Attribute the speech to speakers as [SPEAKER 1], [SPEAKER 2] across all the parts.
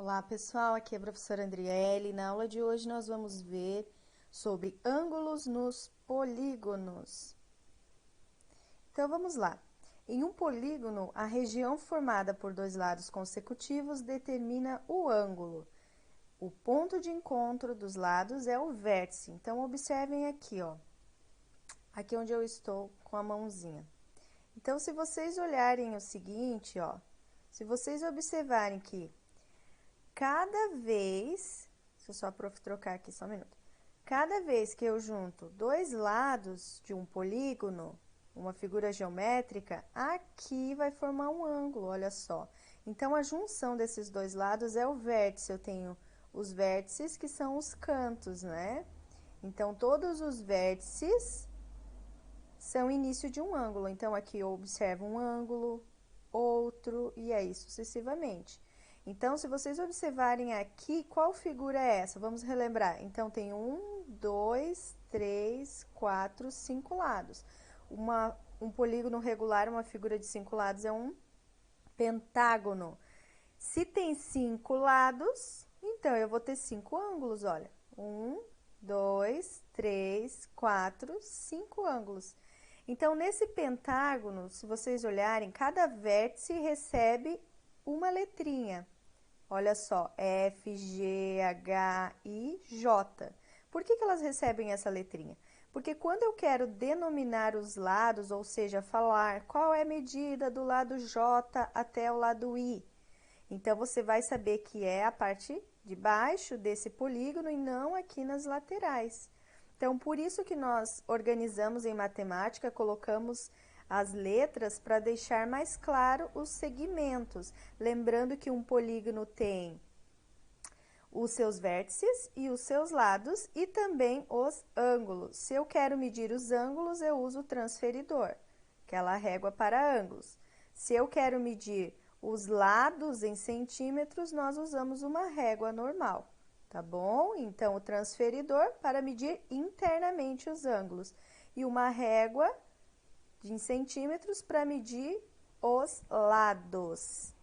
[SPEAKER 1] Olá pessoal, aqui é a professora Andriele. Na aula de hoje nós vamos ver sobre ângulos nos polígonos. Então vamos lá. Em um polígono, a região formada por dois lados consecutivos determina o ângulo. O ponto de encontro dos lados é o vértice. Então observem aqui, ó. Aqui onde eu estou com a mãozinha. Então se vocês olharem o seguinte, ó, se vocês observarem que cada vez, deixa eu só trocar aqui só um minuto. Cada vez que eu junto dois lados de um polígono, uma figura geométrica, aqui vai formar um ângulo, olha só. Então, a junção desses dois lados é o vértice. Eu tenho os vértices que são os cantos, né? Então, todos os vértices são o início de um ângulo. Então, aqui eu observo um ângulo, outro, e aí sucessivamente. Então, se vocês observarem aqui, qual figura é essa? Vamos relembrar. Então, tem 1, 2, 3, 4, 5 lados. Um polígono regular, uma figura de 5 lados, é um pentágono. Se tem 5 lados, então eu vou ter 5 ângulos, olha. 1, 2, 3, 4, 5 ângulos. Então, nesse pentágono, se vocês olharem, cada vértice recebe uma letrinha. Olha só, F, G, H, I, J. Por que elas recebem essa letrinha? Porque quando eu quero denominar os lados, ou seja, falar qual é a medida do lado J até o lado I, então você vai saber que é a parte de baixo desse polígono e não aqui nas laterais. Então, por isso que nós organizamos em matemática, colocamos as letras para deixar mais claro os segmentos. Lembrando que um polígono tem os seus vértices e os seus lados e também os ângulos. Se eu quero medir os ângulos, eu uso o transferidor, aquela régua para ângulos. Se eu quero medir os lados em centímetros, nós usamos uma régua normal, tá bom? Então, o transferidor para medir internamente os ângulos e uma régua em centímetros para medir os lados.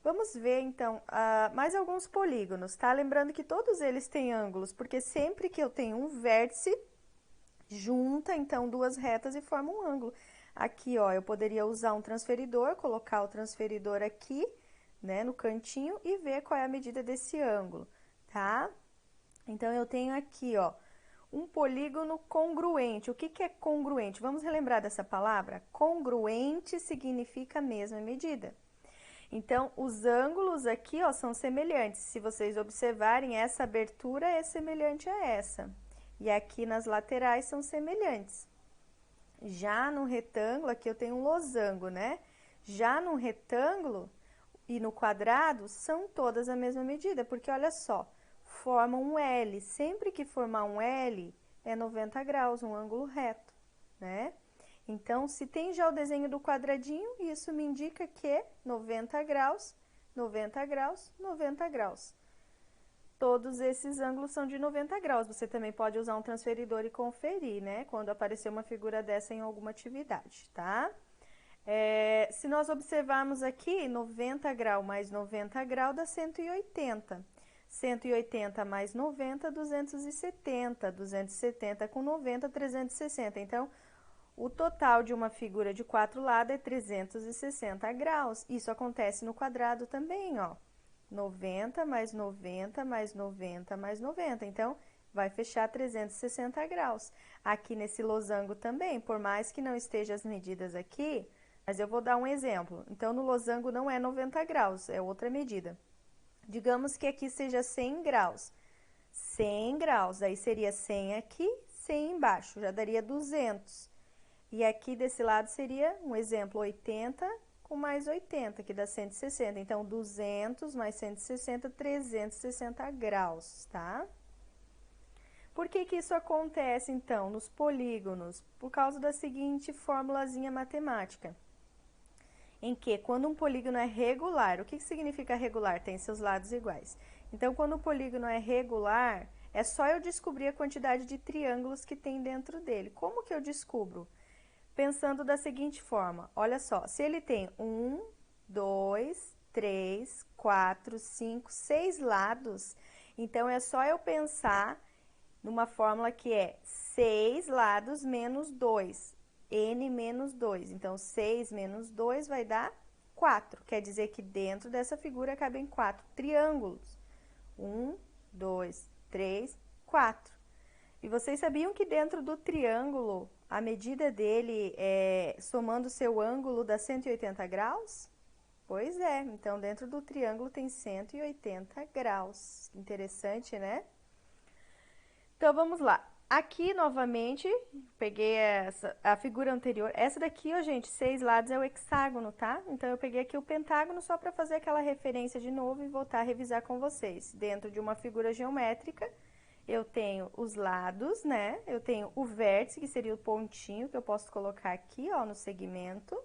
[SPEAKER 1] Vamos ver, então, mais alguns polígonos, tá? Lembrando que todos eles têm ângulos, porque sempre que eu tenho um vértice, junta, então, duas retas e forma um ângulo. Aqui, ó, eu poderia usar um transferidor, colocar o transferidor aqui, né, no cantinho e ver qual é a medida desse ângulo, tá? Então, eu tenho aqui, ó, um polígono congruente. O que que é congruente? Vamos relembrar dessa palavra? Congruente significa a mesma medida. Então, os ângulos aqui, ó, são semelhantes. Se vocês observarem, essa abertura é semelhante a essa. E aqui nas laterais são semelhantes. Já no retângulo, aqui eu tenho um losango, né? Já no retângulo e no quadrado, são todas a mesma medida, porque olha só, formam um L. Sempre que formar um L, é 90 graus, um ângulo reto, né? Então, se tem já o desenho do quadradinho, isso me indica que é 90 graus, 90 graus, 90 graus. Todos esses ângulos são de 90 graus. Você também pode usar um transferidor e conferir, né? Quando aparecer uma figura dessa em alguma atividade, tá? Se nós observarmos aqui, 90 graus mais 90 graus dá 180. 180 mais 90, 270. 270 com 90, 360. Então, o total de uma figura de 4 lados é 360 graus. Isso acontece no quadrado também, ó. 90 mais 90 mais 90 mais 90. Então, vai fechar 360 graus. Aqui nesse losango também, por mais que não estejam as medidas aqui, mas eu vou dar um exemplo. Então, no losango não é 90 graus, é outra medida. Digamos que aqui seja 100 graus. 100 graus, aí seria 100 aqui, 100 embaixo, já daria 200. E aqui desse lado seria, um exemplo, 80 com mais 80, que dá 160. Então, 200 mais 160, 360 graus, tá? Por que que isso acontece, então, nos polígonos? Por causa da seguinte formulazinha matemática. Em que, quando um polígono é regular, o que significa regular? Tem seus lados iguais. Então, quando o polígono é regular, é só eu descobrir a quantidade de triângulos que tem dentro dele. Como que eu descubro? Pensando da seguinte forma, olha só, se ele tem 1, 2, 3, 4, 5, 6 lados. Então, é só eu pensar numa fórmula que é 6 lados menos 2, n menos 2. Então, 6 menos 2 vai dar 4. Quer dizer que dentro dessa figura cabem 4 triângulos. 1, 2, 3, 4. E vocês sabiam que dentro do triângulo, a medida dele, somando o seu ângulo, dá 180 graus? Pois é, então dentro do triângulo tem 180 graus. Interessante, né? Então, vamos lá. Aqui, novamente, peguei a figura anterior. Essa daqui, ó, gente, 6 lados é o hexágono, tá? Então, eu peguei aqui o pentágono só para fazer aquela referência de novo e voltar a revisar com vocês. Dentro de uma figura geométrica, eu tenho os lados, né? Eu tenho o vértice, que seria o pontinho, que eu posso colocar aqui, ó, no segmento.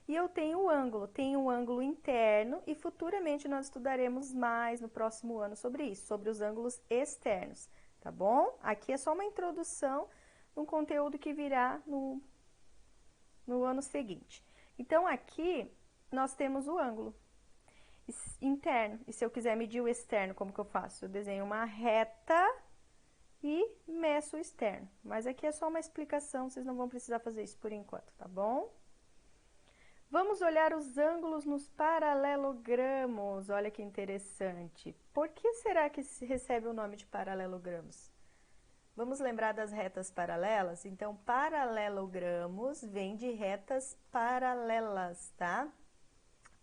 [SPEAKER 1] E eu tenho o ângulo. Tenho um ângulo interno e futuramente nós estudaremos mais no próximo ano sobre isso, sobre os ângulos externos. Tá bom? Aqui é só uma introdução no conteúdo que virá no ano seguinte. Então, aqui nós temos o ângulo interno. E se eu quiser medir o externo, como que eu faço? Eu desenho uma reta e meço o externo. Mas aqui é só uma explicação, vocês não vão precisar fazer isso por enquanto, tá bom? Vamos olhar os ângulos nos paralelogramos. Olha que interessante. Por que será que se recebe o nome de paralelogramos? Vamos lembrar das retas paralelas? Então, paralelogramos vem de retas paralelas, tá?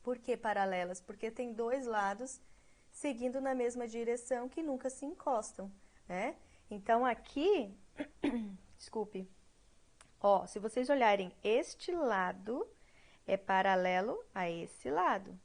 [SPEAKER 1] Por que paralelas? Porque tem dois lados seguindo na mesma direção que nunca se encostam, né? Então, aqui, desculpe, ó, se vocês olharem este lado, é paralelo a esse lado.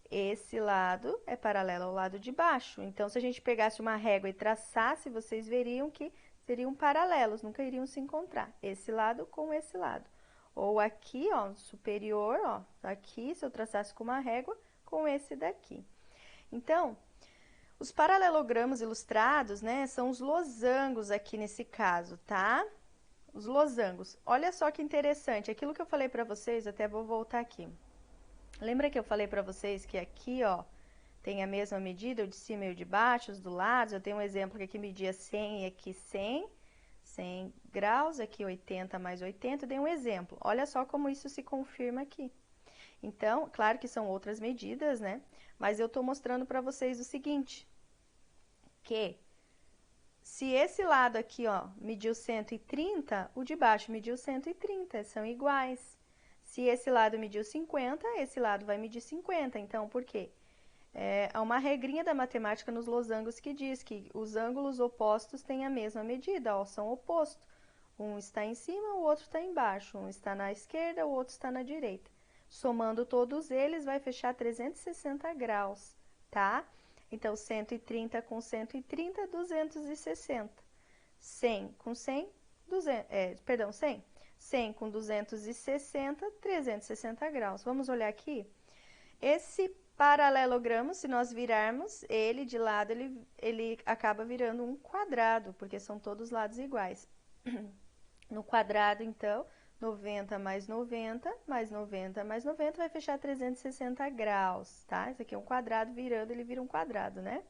[SPEAKER 1] Esse lado é paralelo ao lado de baixo. Então, se a gente pegasse uma régua e traçasse, vocês veriam que seriam paralelos, nunca iriam se encontrar. Esse lado com esse lado. Ou aqui, ó, superior, ó, aqui, se eu traçasse com uma régua, com esse daqui. Então, os paralelogramos ilustrados, né, são os losangos aqui nesse caso, tá? Os losangos. Olha só que interessante, aquilo que eu falei para vocês, até vou voltar aqui. Lembra que eu falei para vocês que aqui, ó, tem a mesma medida, o de cima e o de baixo, os do lado. Eu tenho um exemplo que aqui media 100 e aqui 100 graus, aqui 80 mais 80, eu dei um exemplo. Olha só como isso se confirma aqui. Então, claro que são outras medidas, né? Mas eu estou mostrando para vocês o seguinte, que se esse lado aqui, ó, mediu 130, o de baixo mediu 130, são iguais. Se esse lado mediu 50, esse lado vai medir 50. Então, por quê? Há uma regrinha da matemática nos losangos que diz que os ângulos opostos têm a mesma medida, ó, são opostos. Um está em cima, o outro está embaixo. Um está na esquerda, o outro está na direita. Somando todos eles, vai fechar 360 graus, tá? Então, 130 com 130, 260. 100 com 100, 100. 100 com 260, 360 graus. Vamos olhar aqui? Esse paralelogramo, se nós virarmos ele de lado, ele acaba virando um quadrado, porque são todos lados iguais. No quadrado, então, 90 mais 90, mais 90 mais 90, vai fechar 360 graus, tá? Esse aqui é um quadrado virando, ele vira um quadrado, né?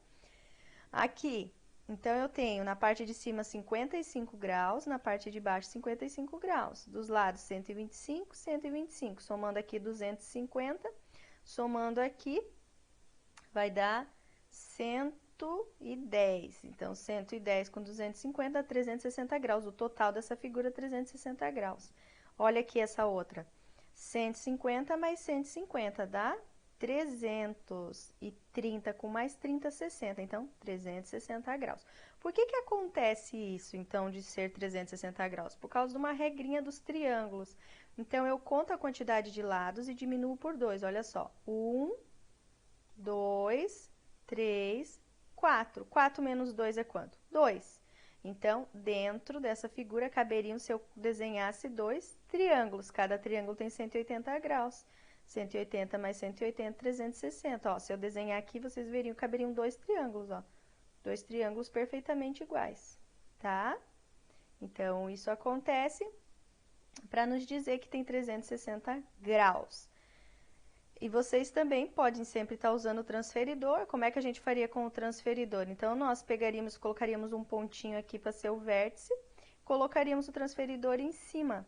[SPEAKER 1] Aqui, então, eu tenho na parte de cima 55 graus, na parte de baixo 55 graus. Dos lados 125, 125. Somando aqui 250, somando aqui, vai dar 110. Então, 110 com 250 dá 360 graus. O total dessa figura é 360 graus. Olha aqui essa outra. 150 mais 150 dá 330 com mais 30, 60. Então, 360 graus. Por que que acontece isso, então, de ser 360 graus? Por causa de uma regrinha dos triângulos. Então, eu conto a quantidade de lados e diminuo por 2. Olha só. 1, 2, 3, 4. 4 menos 2 é quanto? 2. Então, dentro dessa figura, caberiam, se eu desenhasse 2 triângulos. Cada triângulo tem 180 graus. 180 mais 180, 360. Ó, se eu desenhar aqui, vocês veriam que caberiam 2 triângulos, ó. 2 triângulos perfeitamente iguais, tá? Então, isso acontece para nos dizer que tem 360 graus. E vocês também podem sempre estar usando o transferidor. Como é que a gente faria com o transferidor? Então, nós pegaríamos, colocaríamos um pontinho aqui para ser o vértice, colocaríamos o transferidor em cima.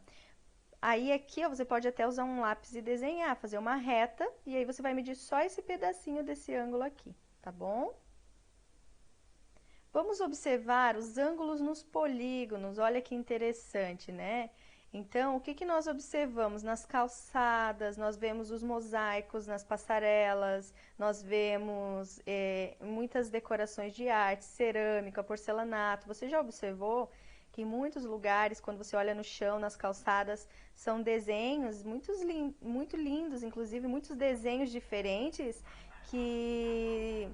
[SPEAKER 1] Aí aqui, ó, você pode até usar um lápis e desenhar, fazer uma reta, e aí você vai medir só esse pedacinho desse ângulo aqui, tá bom? Vamos observar os ângulos nos polígonos, olha que interessante, né? Então, o que que nós observamos? Nas calçadas, nós vemos os mosaicos nas passarelas, nós vemos muitas decorações de arte, cerâmica, porcelanato. Você já observou que em muitos lugares, quando você olha no chão, nas calçadas, são desenhos muito lindos, inclusive muitos desenhos diferentes que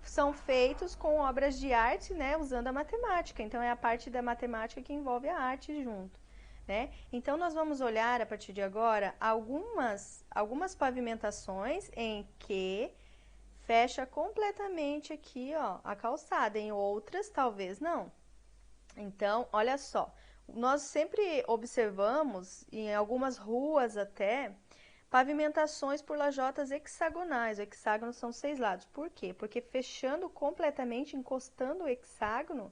[SPEAKER 1] são feitos com obras de arte, né, usando a matemática. Então, é a parte da matemática que envolve a arte junto, né? Então, nós vamos olhar, a partir de agora, algumas pavimentações em que fecha completamente aqui, ó, a calçada. Em outras, talvez não. Então, olha só. Nós sempre observamos, em algumas ruas até, pavimentações por lajotas hexagonais. O hexágono são 6 lados. Por quê? Porque fechando completamente, encostando o hexágono,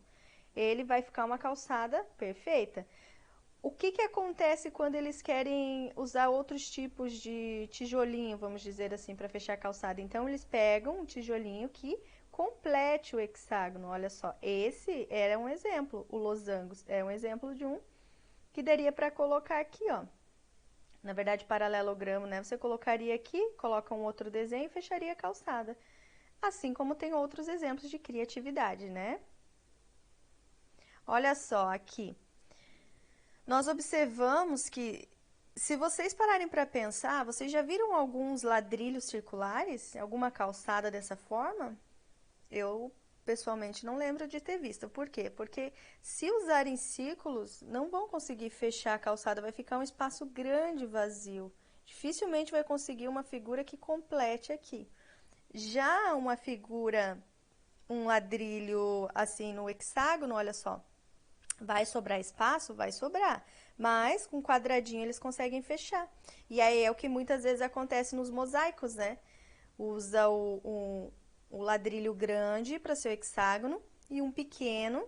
[SPEAKER 1] ele vai ficar uma calçada perfeita. O que que acontece quando eles querem usar outros tipos de tijolinho, vamos dizer assim, para fechar a calçada? Então, eles pegam um tijolinho que complete o hexágono. Olha só, esse era um exemplo. O losangos é um exemplo de um que daria para colocar aqui, ó. Na verdade, paralelogramo, né? Você colocaria aqui, coloca um outro desenho e fecharia a calçada. Assim como tem outros exemplos de criatividade, né? Olha só aqui. Nós observamos que, se vocês pararem para pensar, vocês já viram alguns ladrilhos circulares? Alguma calçada dessa forma? Eu, pessoalmente, não lembro de ter visto. Por quê? Porque se usarem círculos, não vão conseguir fechar a calçada, vai ficar um espaço grande vazio. Dificilmente vai conseguir uma figura que complete aqui. Já uma figura, um ladrilho assim no hexágono, olha só, vai sobrar espaço? Vai sobrar. Mas com quadradinho eles conseguem fechar. E aí é o que muitas vezes acontece nos mosaicos, né? Usa o ladrilho grande para ser o hexágono e um pequeno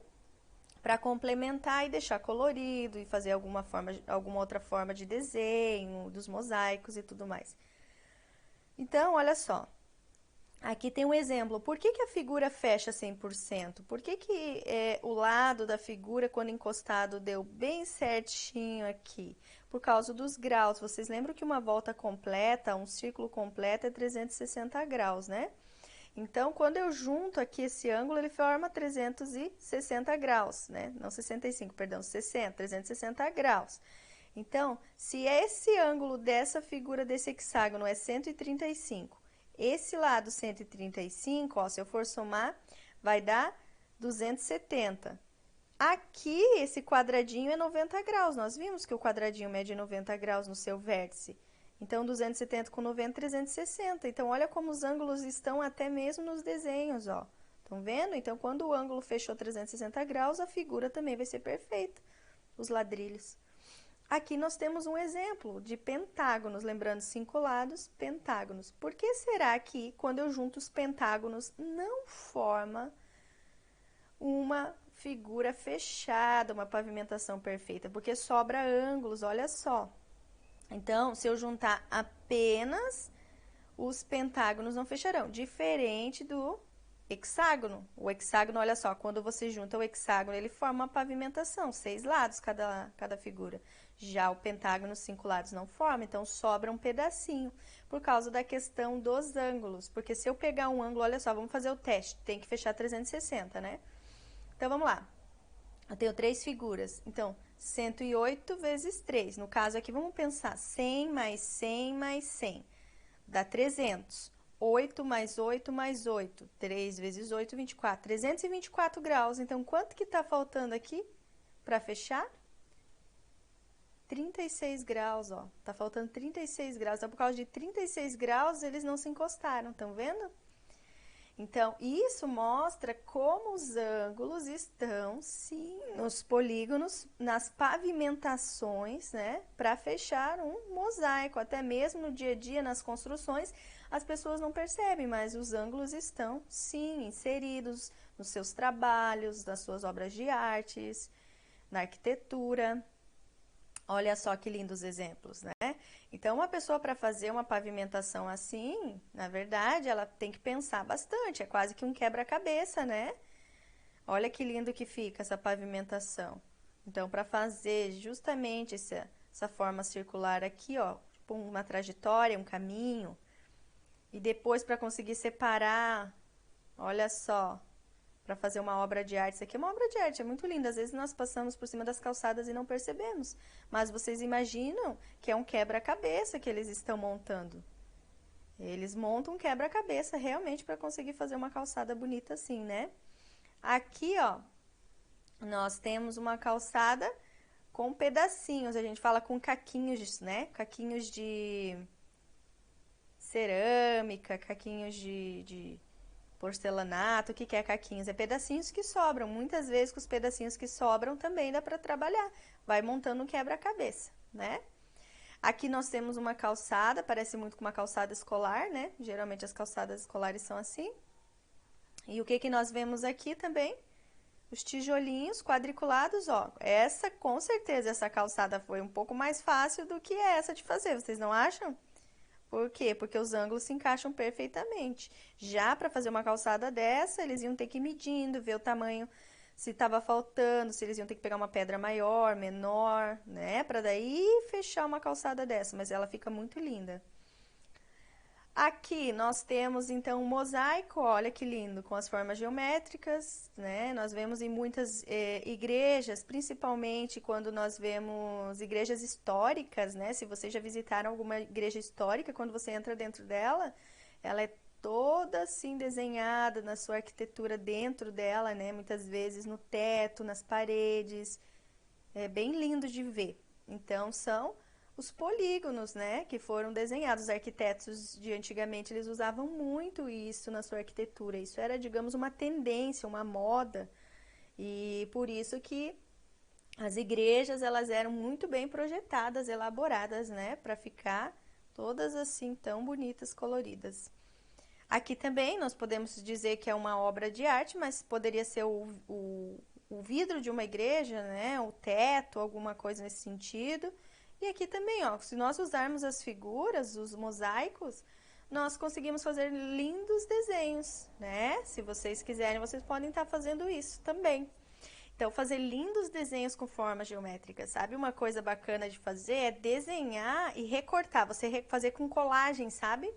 [SPEAKER 1] para complementar e deixar colorido e fazer alguma outra forma de desenho dos mosaicos e tudo mais. Então, olha só. Aqui tem um exemplo. Por que que a figura fecha 100%? Por que que o lado da figura, quando encostado, deu bem certinho aqui? Por causa dos graus. Vocês lembram que uma volta completa, um círculo completo é 360 graus, né? Então, quando eu junto aqui esse ângulo, ele forma 360 graus, né? Não 65, perdão, 60, 360 graus. Então, se esse ângulo dessa figura desse hexágono é 135, esse lado 135, ó, se eu for somar, vai dar 270. Aqui, esse quadradinho é 90 graus. Nós vimos que o quadradinho mede 90 graus no seu vértice. Então, 270 com 90, 360. Então, olha como os ângulos estão até mesmo nos desenhos, ó. Estão vendo? Então, quando o ângulo fechou 360 graus, a figura também vai ser perfeita. Os ladrilhos. Aqui nós temos um exemplo de pentágonos, lembrando 5 lados, pentágonos. Por que será que quando eu junto os pentágonos não forma uma figura fechada, uma pavimentação perfeita? Porque sobra ângulos, olha só. Então, se eu juntar apenas os pentágonos não fecharão, diferente do hexágono. O hexágono, olha só, quando você junta o hexágono, ele forma uma pavimentação, 6 lados cada figura. Já o pentágono, 5 lados não forma, então sobra um pedacinho, por causa da questão dos ângulos. Porque se eu pegar um ângulo, olha só, vamos fazer o teste, tem que fechar 360, né? Então, vamos lá. Eu tenho 3 figuras, então, 108 vezes 3. No caso aqui, vamos pensar 100 mais 100 mais 100, dá 300. 8 mais 8 mais 8, 3 vezes 8, 24. 324 graus. Então, quanto que está faltando aqui para fechar? 36 graus, ó. Tá faltando 36 graus. Então, por causa de 36 graus, eles não se encostaram, estão vendo? Então, isso mostra como os ângulos estão, sim, nos polígonos, nas pavimentações, né, para fechar um mosaico. Até mesmo no dia a dia, nas construções, as pessoas não percebem, mas os ângulos estão, sim, inseridos nos seus trabalhos, nas suas obras de artes, na arquitetura. Olha só que lindos exemplos, né? Então, uma pessoa para fazer uma pavimentação assim, na verdade, ela tem que pensar bastante, é quase que um quebra-cabeça, né? Olha que lindo que fica essa pavimentação. Então, para fazer justamente essa forma circular aqui, ó, tipo uma trajetória, um caminho, e depois para conseguir separar, olha só, para fazer uma obra de arte. Isso aqui é uma obra de arte, é muito linda. Às vezes nós passamos por cima das calçadas e não percebemos. Mas vocês imaginam que é um quebra-cabeça que eles estão montando. Eles montam um quebra-cabeça realmente para conseguir fazer uma calçada bonita assim, né? Aqui, ó, nós temos uma calçada com pedacinhos. A gente fala com caquinhos, né? Caquinhos de cerâmica, caquinhos de porcelanato. O que é caquinhos? É pedacinhos que sobram. Muitas vezes com os pedacinhos que sobram também dá para trabalhar. Vai montando um quebra-cabeça, né? Aqui nós temos uma calçada, parece muito com uma calçada escolar, né? Geralmente as calçadas escolares são assim. E o que nós vemos aqui também? Os tijolinhos quadriculados, ó. Essa, com certeza, essa calçada foi um pouco mais fácil do que essa de fazer, vocês não acham? Por quê? Porque os ângulos se encaixam perfeitamente. Já para fazer uma calçada dessa, eles iam ter que ir medindo, ver o tamanho, se estava faltando, se eles iam ter que pegar uma pedra maior, menor, né? Para daí fechar uma calçada dessa, mas ela fica muito linda. Aqui nós temos então um mosaico, olha que lindo, com as formas geométricas, né? Nós vemos em muitas igrejas, principalmente quando nós vemos igrejas históricas, né? Se vocês já visitaram alguma igreja histórica, quando você entra dentro dela, ela é toda assim desenhada na sua arquitetura dentro dela, né? Muitas vezes no teto, nas paredes, é bem lindo de ver. Então são os polígonos, né, que foram desenhados. Os arquitetos de antigamente, eles usavam muito isso na sua arquitetura. Isso era, digamos, uma tendência, uma moda. E por isso que as igrejas, elas eram muito bem projetadas, elaboradas, né, para ficar todas assim tão bonitas, coloridas. Aqui também nós podemos dizer que é uma obra de arte, mas poderia ser o vidro de uma igreja, né, o teto, alguma coisa nesse sentido. E aqui também, ó, se nós usarmos as figuras, os mosaicos, nós conseguimos fazer lindos desenhos, né? Se vocês quiserem, vocês podem estar fazendo isso também. Então, fazer lindos desenhos com formas geométricas, sabe? Uma coisa bacana de fazer é desenhar e recortar. Você fazer com colagem, sabe?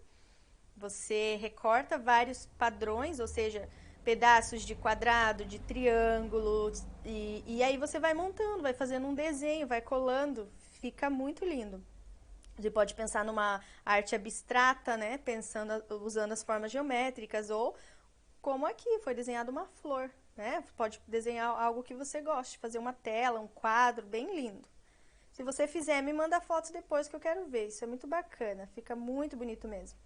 [SPEAKER 1] Você recorta vários padrões, ou seja, pedaços de quadrado, de triângulo, e aí você vai montando, vai fazendo um desenho, vai colando, fica muito lindo. Você pode pensar numa arte abstrata, né? Pensando, usando as formas geométricas, ou como aqui, foi desenhada uma flor, né? Pode desenhar algo que você goste, fazer uma tela, um quadro bem lindo. Se você fizer, me manda fotos depois que eu quero ver. Isso é muito bacana, fica muito bonito mesmo.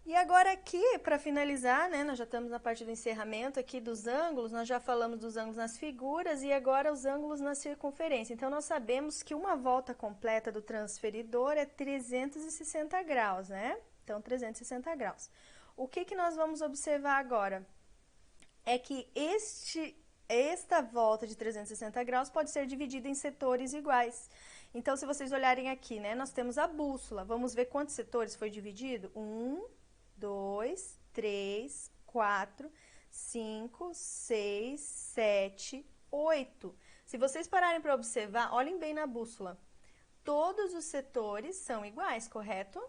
[SPEAKER 1] E agora aqui, para finalizar, né, nós já estamos na parte do encerramento aqui dos ângulos, nós já falamos dos ângulos nas figuras e agora os ângulos na circunferência. Então, nós sabemos que uma volta completa do transferidor é 360 graus, né? Então, 360 graus. O que nós vamos observar agora? É que esta volta de 360 graus pode ser dividida em setores iguais. Então, se vocês olharem aqui, né, nós temos a bússola. Vamos ver quantos setores foi dividido? 2, 3, 4, 5, 6, 7, 8. Se vocês pararem para observar, olhem bem na bússola. Todos os setores são iguais, correto?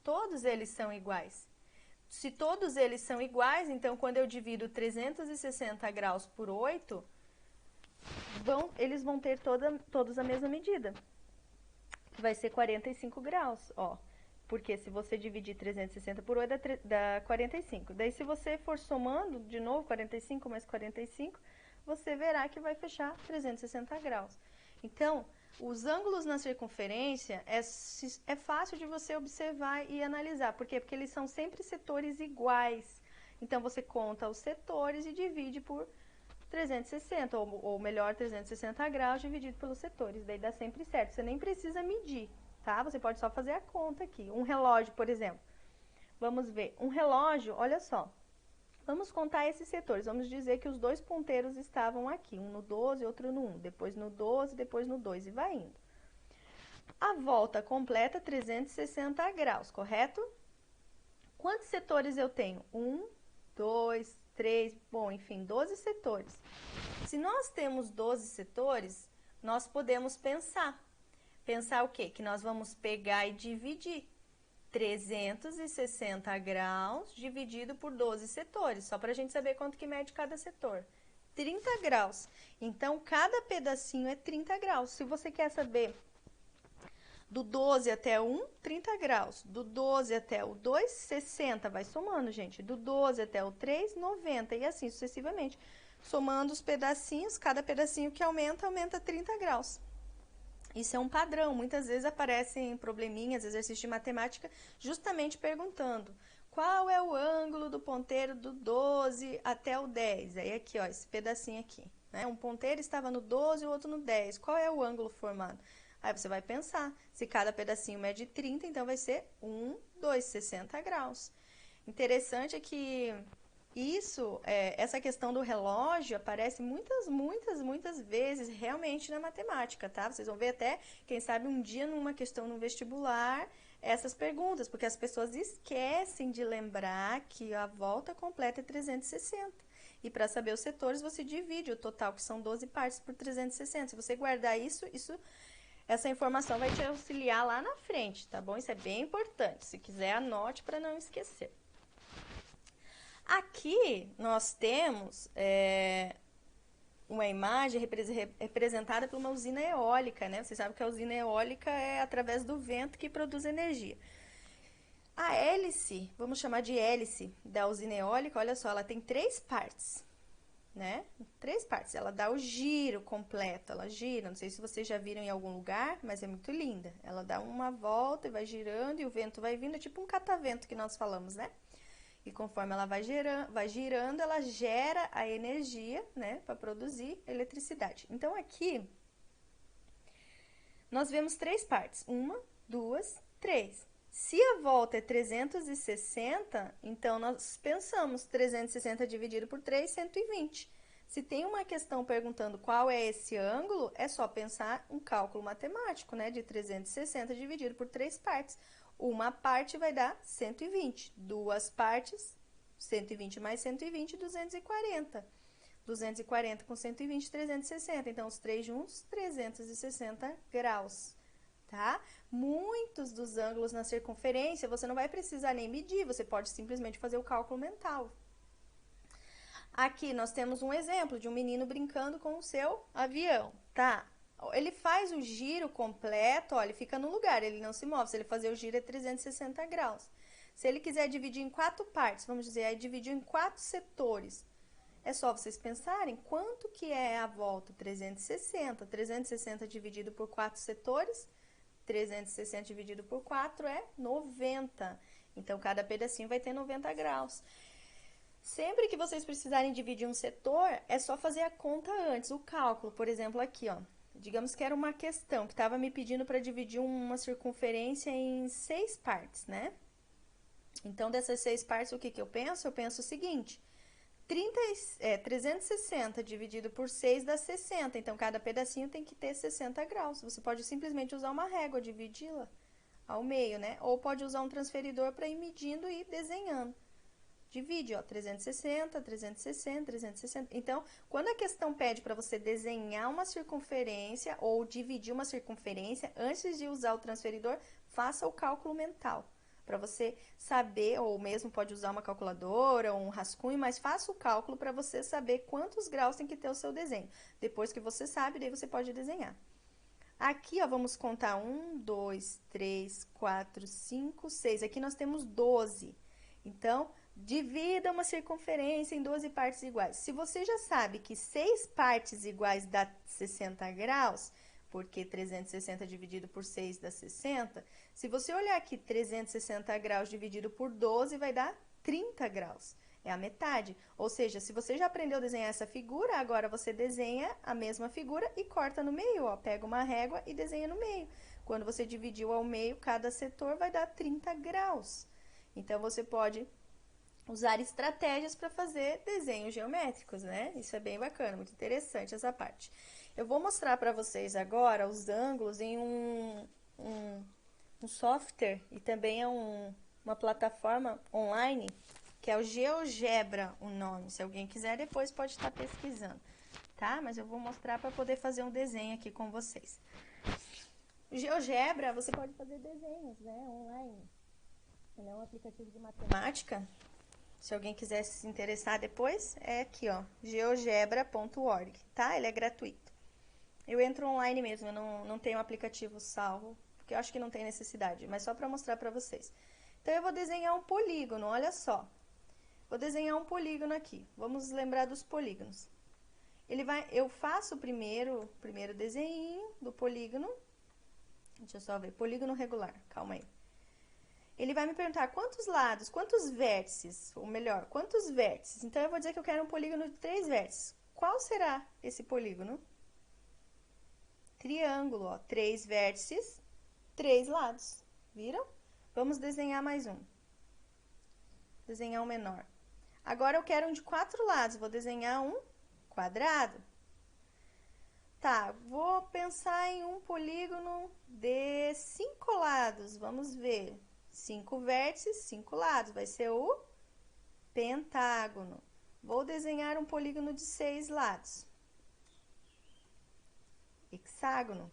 [SPEAKER 1] Todos eles são iguais. Se todos eles são iguais, então quando eu divido 360 graus por 8, eles vão ter todos a mesma medida. Vai ser 45 graus, ó. Porque se você dividir 360 por 8, dá 45. Daí, se você for somando, de novo, 45 mais 45, você verá que vai fechar 360 graus. Então, Os ângulos na circunferência é fácil de você observar e analisar. Por quê? Porque eles são sempre setores iguais. Então, você conta os setores e divide por 360, ou melhor, 360 graus dividido pelos setores. Daí dá sempre certo. Você nem precisa medir, tá? Você pode só fazer a conta aqui. Um relógio, por exemplo. Vamos ver. Um relógio, olha só. Vamos contar esses setores. Vamos dizer que os dois ponteiros estavam aqui, um no 12 e outro no 1, depois no 12, depois no 2 e vai indo. A volta completa 360 graus, correto? Quantos setores eu tenho? 1, 2, 3, bom, enfim, 12 setores. Se nós temos 12 setores, nós podemos pensar. Pensar o quê? Que nós vamos pegar e dividir. 360 graus dividido por 12 setores, só para a gente saber quanto que mede cada setor. 30 graus. Então, cada pedacinho é 30 graus. Se você quer saber do 12 até o 1, 30 graus. Do 12 até o 2, 60. Vai somando, gente. Do 12 até o 3, 90. E assim sucessivamente. Somando os pedacinhos, cada pedacinho que aumenta, aumenta 30 graus. Isso é um padrão, muitas vezes aparecem probleminhas, exercícios de matemática, justamente perguntando qual é o ângulo do ponteiro do 12 até o 10. Aí aqui, ó, esse pedacinho aqui, né? Um ponteiro estava no 12 e o outro no 10. Qual é o ângulo formado? Aí você vai pensar, se cada pedacinho mede 30, então vai ser 1, 2, 60 graus. Interessante é que essa questão do relógio aparece muitas vezes realmente na matemática, tá? Vocês vão ver até, quem sabe, um dia numa questão no vestibular, essas perguntas, porque as pessoas esquecem de lembrar que a volta completa é 360. E para saber os setores, você divide o total, que são 12 partes, por 360. Se você guardar essa informação vai te auxiliar lá na frente, tá bom? Isso é bem importante. Se quiser, anote para não esquecer. Aqui nós temos uma imagem representada por uma usina eólica, né? Vocês sabem que a usina eólica é através do vento que produz energia. A hélice, vamos chamar de hélice da usina eólica, olha só, ela tem 3 partes, né? 3 partes. Ela dá o giro completo, ela gira. Não sei se vocês já viram em algum lugar, mas é muito linda. Ela dá uma volta e vai girando e o vento vai vindo, é tipo um catavento que nós falamos, né? E conforme ela vai girando, ela gera a energia, né, para produzir eletricidade. Então, aqui, nós vemos 3 partes. 1, 2, 3. Se a volta é 360, então nós pensamos 360 dividido por 3, 120. Se tem uma questão perguntando qual é esse ângulo, é só pensar um cálculo matemático, né, de 360 dividido por 3 partes. Uma parte vai dar 120, 2 partes, 120 mais 120, 240. 240 com 120, 360. Então, os 3 juntos, 360 graus, tá? Muitos dos ângulos na circunferência, você não vai precisar nem medir, você pode simplesmente fazer o cálculo mental. Aqui, nós temos um exemplo de um menino brincando com o seu avião, tá? Ele faz o giro completo, ó, ele fica no lugar, ele não se move. Se ele fazer o giro é 360 graus. Se ele quiser dividir em 4 partes, vamos dizer, aí dividiu em 4 setores. É só vocês pensarem quanto que é a volta 360. 360 dividido por 4 setores, 360 dividido por 4 é 90. Então, cada pedacinho vai ter 90 graus. Sempre que vocês precisarem dividir um setor, é só fazer a conta antes, o cálculo. Por exemplo, aqui, ó. Digamos que era uma questão que estava me pedindo para dividir uma circunferência em 6 partes, né? Então, dessas 6 partes, o que que eu penso? Eu penso o seguinte, 360 dividido por 6 dá 60, então cada pedacinho tem que ter 60 graus. Você pode simplesmente usar uma régua, dividi-la ao meio, né? Ou pode usar um transferidor para ir medindo e desenhando. Divide, ó, 360, 360, 360. Então, quando a questão pede para você desenhar uma circunferência ou dividir uma circunferência, antes de usar o transferidor, faça o cálculo mental. Para você saber, ou mesmo pode usar uma calculadora ou um rascunho, mas faça o cálculo para você saber quantos graus tem que ter o seu desenho. Depois que você sabe, daí você pode desenhar. Aqui, ó, vamos contar 1, 2, 3, 4, 5, 6. Aqui nós temos 12. Então, divida uma circunferência em 12 partes iguais. Se você já sabe que 6 partes iguais dá 60 graus, porque 360 dividido por 6 dá 60. Se você olhar aqui 360 graus dividido por 12, vai dar 30 graus. É a metade. Ou seja, se você já aprendeu a desenhar essa figura, agora você desenha a mesma figura e corta no meio, ó. Pega uma régua e desenha no meio. Quando você dividiu ao meio, cada setor vai dar 30 graus. Então, você pode usar estratégias para fazer desenhos geométricos, né? Isso é bem bacana, muito interessante essa parte. Eu vou mostrar para vocês agora os ângulos em um software e também é uma plataforma online, que é o GeoGebra, o nome. Se alguém quiser, depois pode estar pesquisando, tá? Mas eu vou mostrar para poder fazer um desenho aqui com vocês. O GeoGebra, você pode fazer desenhos, né, online. Ele é um aplicativo de matemática. Se alguém quiser se interessar depois, é aqui, ó, geogebra.org, tá? Ele é gratuito. Eu entro online mesmo, eu não tenho aplicativo salvo, porque eu acho que não tem necessidade, mas só para mostrar para vocês. Então, eu vou desenhar um polígono, olha só. Vou desenhar um polígono aqui. Vamos lembrar dos polígonos. Eu faço o primeiro desenho do polígono. Deixa eu só ver, polígono regular, calma aí. Ele vai me perguntar quantos lados, quantos vértices, ou melhor, quantos vértices. Então, eu vou dizer que eu quero um polígono de 3 vértices. Qual será esse polígono? Triângulo, ó, 3 vértices, 3 lados. Viram? Vamos desenhar mais um. Desenhar um menor. Agora, eu quero um de 4 lados. Vou desenhar um quadrado. Tá, vou pensar em um polígono de 5 lados. Vamos ver. 5 vértices, 5 lados. Vai ser o pentágono. Vou desenhar um polígono de 6 lados. Hexágono.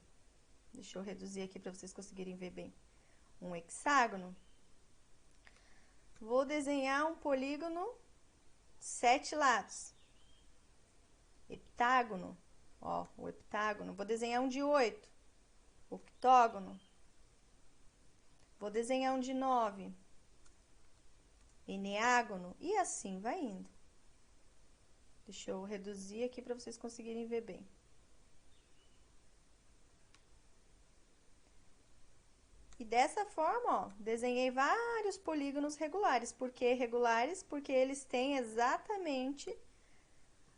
[SPEAKER 1] Deixa eu reduzir aqui para vocês conseguirem ver bem. Um hexágono. Vou desenhar um polígono 7 lados. Heptágono. Ó, o heptágono. Vou desenhar um de 8. Octógono. Vou desenhar um de 9. Eneágono. E assim vai indo. Deixa eu reduzir aqui para vocês conseguirem ver bem. E dessa forma, ó, desenhei vários polígonos regulares. Por que regulares? Porque eles têm exatamente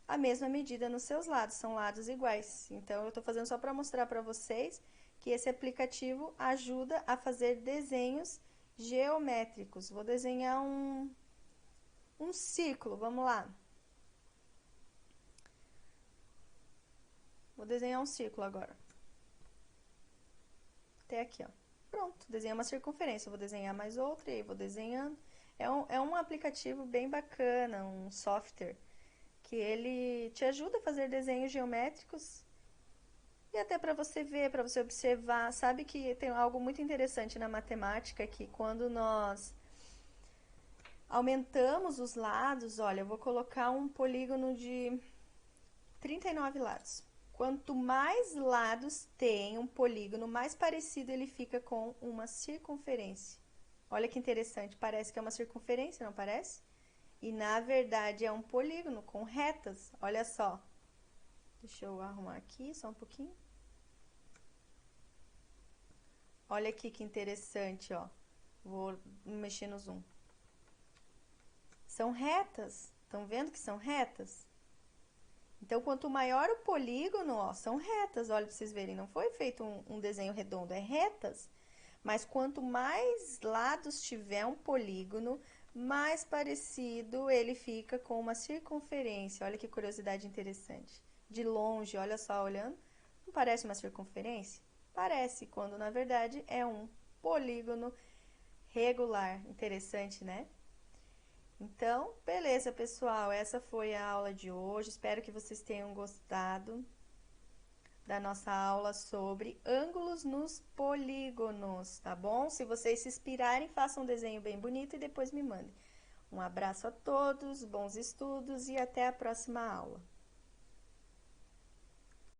[SPEAKER 1] a mesma medida nos seus lados, são lados iguais. Então, eu estou fazendo só para mostrar para vocês que esse aplicativo ajuda a fazer desenhos geométricos. Vou desenhar um círculo, vamos lá. Vou desenhar um círculo agora. Até aqui, ó. Pronto, desenhei uma circunferência. Eu vou desenhar mais outra e aí vou desenhando. É um aplicativo bem bacana, um software, que ele te ajuda a fazer desenhos geométricos e até para você ver, para você observar. Sabe que tem algo muito interessante na matemática, que quando nós aumentamos os lados, olha, eu vou colocar um polígono de 39 lados. Quanto mais lados tem um polígono, mais parecido ele fica com uma circunferência. Olha que interessante, parece que é uma circunferência, não parece? E na verdade é um polígono com retas, olha só. Deixa eu arrumar aqui só um pouquinho. Olha aqui que interessante, ó. Vou mexer no zoom. São retas, estão vendo que são retas? Então, quanto maior o polígono, ó, são retas, olha para vocês verem, não foi feito um desenho redondo, é retas. Mas quanto mais lados tiver um polígono, mais parecido ele fica com uma circunferência. Olha que curiosidade interessante. De longe, olha só, olhando, não parece uma circunferência? Parece, quando na verdade é um polígono regular. Interessante, né? Então, beleza, pessoal, essa foi a aula de hoje. Espero que vocês tenham gostado da nossa aula sobre ângulos nos polígonos, tá bom? Se vocês se inspirarem, façam um desenho bem bonito e depois me mandem. Um abraço a todos, bons estudos e até a próxima aula.